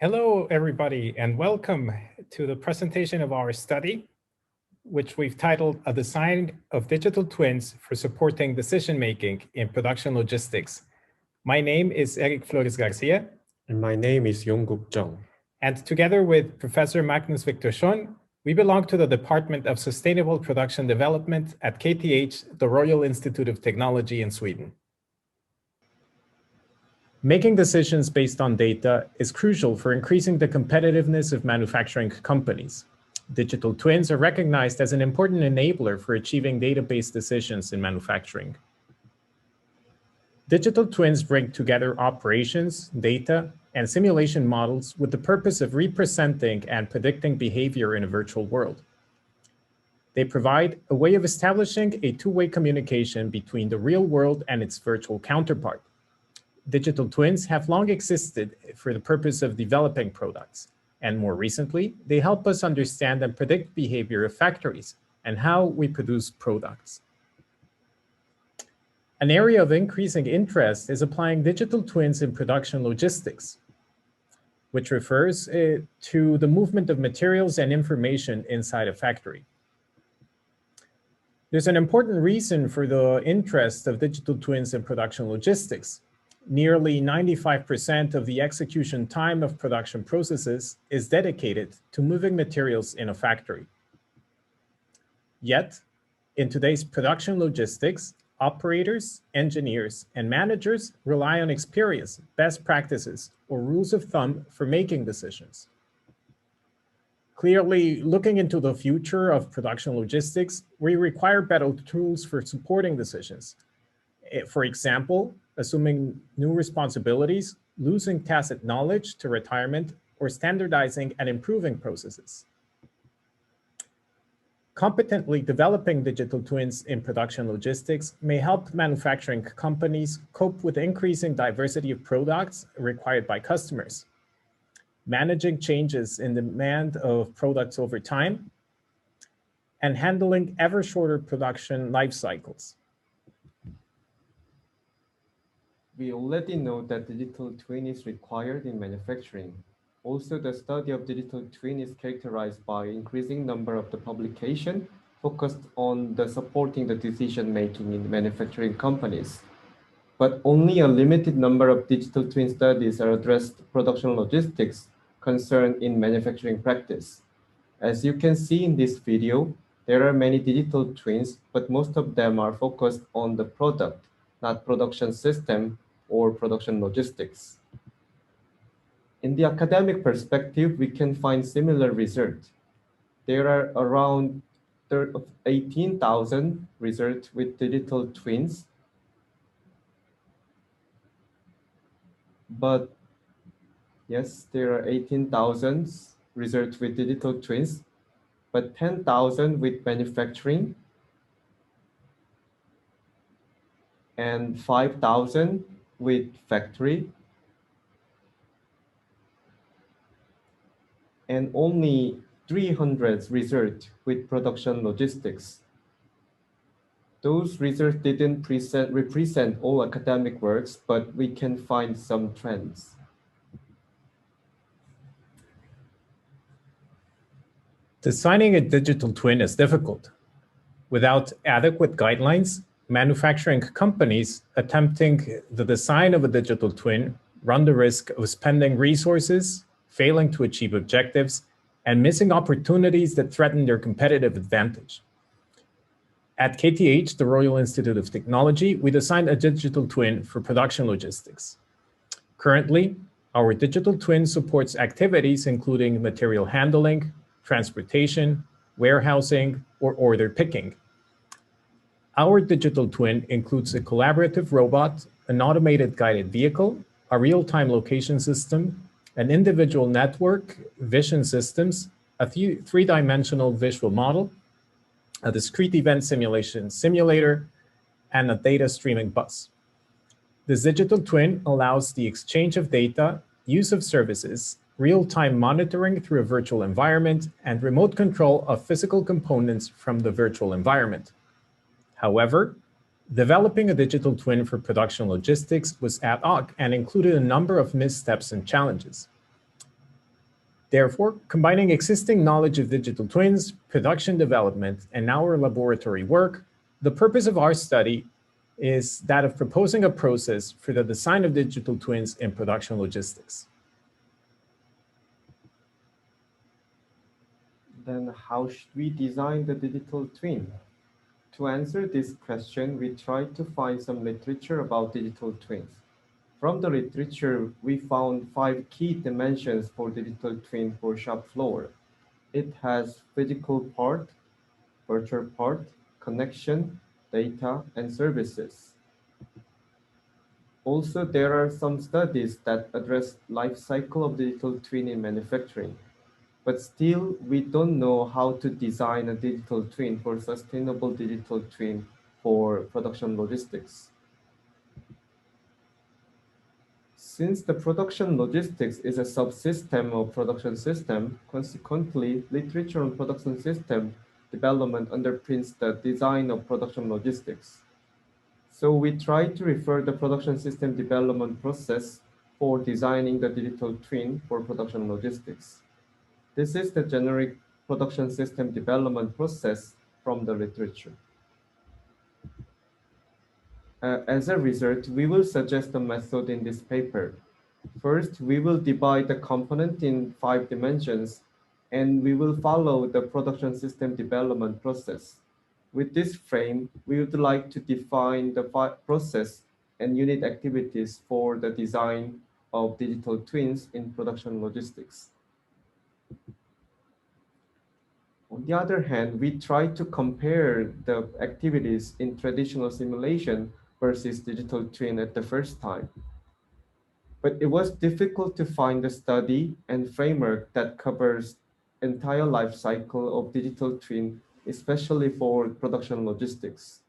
Hello, everybody, and welcome to the presentation of our study, which we've titled A Design of Digital Twins for Supporting Decision-Making in Production Logistics. My name is Eric Flores Garcia. And my name is Yongguk Jung. And together with Professor Magnus Victor Schön, we belong to the Department of Sustainable Production Development at KTH, the Royal Institute of Technology in Sweden. Making decisions based on data is crucial for increasing the competitiveness of manufacturing companies. Digital twins are recognized as an important enabler for achieving data-based decisions in manufacturing. Digital twins bring together operations, data, and simulation models with the purpose of representing and predicting behavior in a virtual world. They provide a way of establishing a two-way communication between the real world and its virtual counterpart. Digital twins have long existed for the purpose of developing products, and more recently, they help us understand and predict behavior of factories and how we produce products. An area of increasing interest is applying digital twins in production logistics, which refers to the movement of materials and information inside a factory. There's an important reason for the interest of digital twins in production logistics. Nearly 95% of the execution time of production processes is dedicated to moving materials in a factory. Yet, in today's production logistics, operators, engineers, and managers rely on experience, best practices, or rules of thumb for making decisions. Clearly, looking into the future of production logistics, we require better tools for supporting decisions. For example, assuming new responsibilities, losing tacit knowledge to retirement, or standardizing and improving processes. Competently developing digital twins in production logistics may help manufacturing companies cope with increasing diversity of products required by customers, managing changes in demand of products over time, and handling ever shorter production life cycles. We already know that digital twin is required in manufacturing. Also, the study of digital twin is characterized by increasing number of the publication focused on the supporting the decision-making in manufacturing companies. But only a limited number of digital twin studies are addressed production logistics concerned in manufacturing practice. As you can see in this video, there are many digital twins, but most of them are focused on the product, not production system or production logistics. In the academic perspective, we can find similar results. There are around 18,000 results with digital twins. But yes, there are 18,000 results with digital twins, but 10,000 with manufacturing and 5,000 with factory, and only 300 results with production logistics. Those results didn't represent all academic works, but we can find some trends. Designing a digital twin is difficult. Without adequate guidelines, manufacturing companies attempting the design of a digital twin run the risk of spending resources, failing to achieve objectives, and missing opportunities that threaten their competitive advantage. At KTH, the Royal Institute of Technology, we designed a digital twin for production logistics. Currently, our digital twin supports activities including material handling, transportation, warehousing, or order picking. Our digital twin includes a collaborative robot, an automated guided vehicle, a real-time location system, an individual network, vision systems, a three-dimensional visual model, a discrete event simulation simulator, and a data streaming bus. This digital twin allows the exchange of data, use of services, real-time monitoring through a virtual environment, and remote control of physical components from the virtual environment. However, developing a digital twin for production logistics was ad hoc and included a number of missteps and challenges. Therefore, combining existing knowledge of digital twins, production development, and our laboratory work, the purpose of our study is that of proposing a process for the design of digital twins in production logistics. Then how should we design the digital twin? To answer this question, we tried to find some literature about digital twins. From the literature, we found 5 key dimensions for digital twin for shop floor. It has physical part, virtual part, connection, data, and services. Also, there are some studies that address life cycle of digital twin in manufacturing. But still, we don't know how to design a digital twin for sustainable digital twin for production logistics. Since the production logistics is a subsystem of production system, consequently, literature on production system development underpins the design of production logistics. So we try to refer the production system development process for designing the digital twin for production logistics. This is the generic production system development process from the literature. As a result, we will suggest a method in this paper. First, we will divide the component in 5 dimensions, and we will follow the production system development process. With this frame, we would like to define the process and unit activities for the design of digital twins in production logistics. On the other hand, we try to compare the activities in traditional simulation versus digital twin at the first time. But it was difficult to find a study and framework that covers entire life cycle of digital twin, especially for production logistics.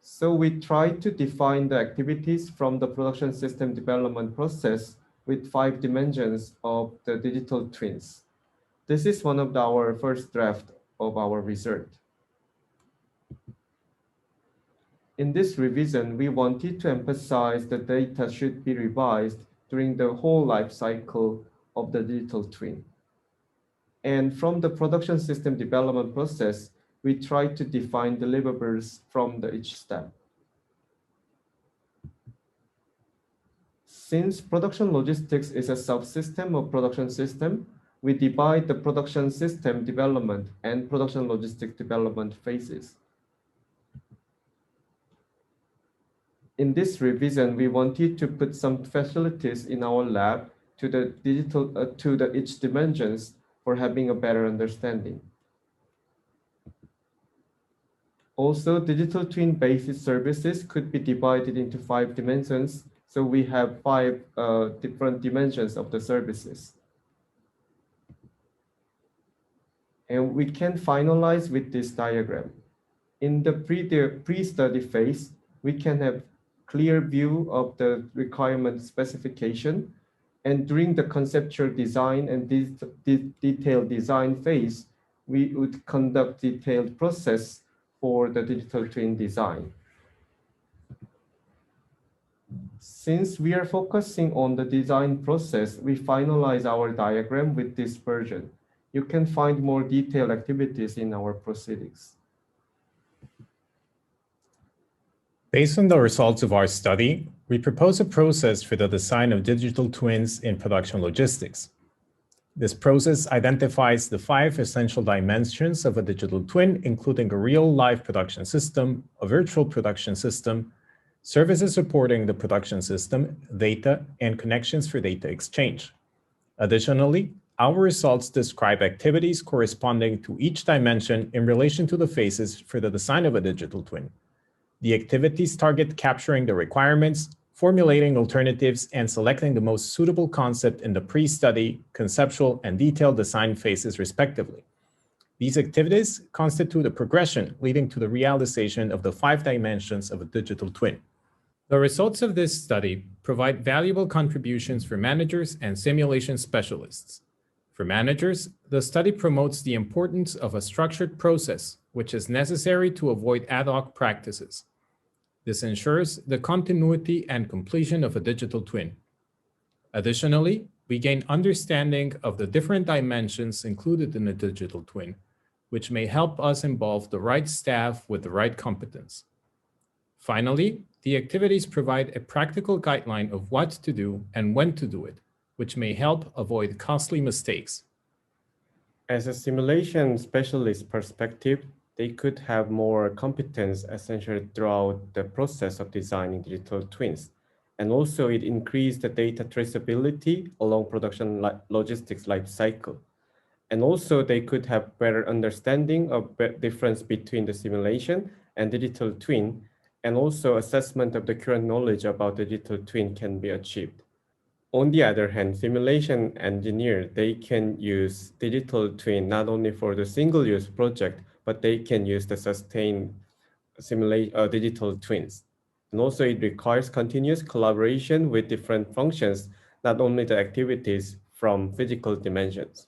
So we tried to define the activities from the production system development process with 5 dimensions of the digital twins. This is one of our first draft of our research. In this revision, we wanted to emphasize that data should be revised during the whole life cycle of the digital twin. And from the production system development process, we tried to define deliverables from each step. Since production logistics is a subsystem of production system, we divide the production system development and production logistics development phases. In this revision, we wanted to put some facilities in our lab to the each dimensions for having a better understanding. Also, digital twin basis services could be divided into 5 dimensions. So we have 5 different dimensions of the services. And we can finalize with this diagram. In the pre-study phase, we can have clear view of the requirement specification. And during the conceptual design and detailed design phase, we would conduct detailed process for the digital twin design. Since we are focusing on the design process, we finalize our diagram with this version. You can find more detailed activities in our proceedings. Based on the results of our study, we propose a process for the design of digital twins in production logistics. This process identifies the 5 essential dimensions of a digital twin, including a real-life production system, a virtual production system, services supporting the production system, data, and connections for data exchange. Additionally, our results describe activities corresponding to each dimension in relation to the phases for the design of a digital twin. The activities target capturing the requirements, formulating alternatives, and selecting the most suitable concept in the pre-study, conceptual, and detailed design phases, respectively. These activities constitute a progression leading to the realization of the 5 dimensions of a digital twin. The results of this study provide valuable contributions for managers and simulation specialists. For managers, the study promotes the importance of a structured process, which is necessary to avoid ad hoc practices. This ensures the continuity and completion of a digital twin. Additionally, we gain understanding of the different dimensions included in a digital twin, which may help us involve the right staff with the right competence. Finally, the activities provide a practical guideline of what to do and when to do it, which may help avoid costly mistakes. As a simulation specialist perspective, they could have more competence essentially throughout the process of designing digital twins. And also it increased the data traceability along production logistics life cycle. And also they could have better understanding of the difference between the simulation and digital twin, and also assessment of the current knowledge about the digital twin can be achieved. On the other hand, simulation engineers, they can use digital twin not only for the single use project, but they can use the sustained digital twins. And also it requires continuous collaboration with different functions, not only the activities from physical dimensions.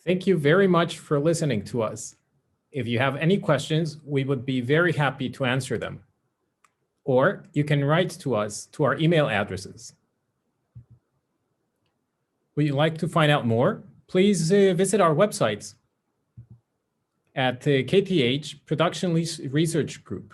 Thank you very much for listening to us. If you have any questions, we would be very happy to answer them. Or you can write to us to our email addresses. Would you like to find out more? Please visit our websites at KTH Production Research Group.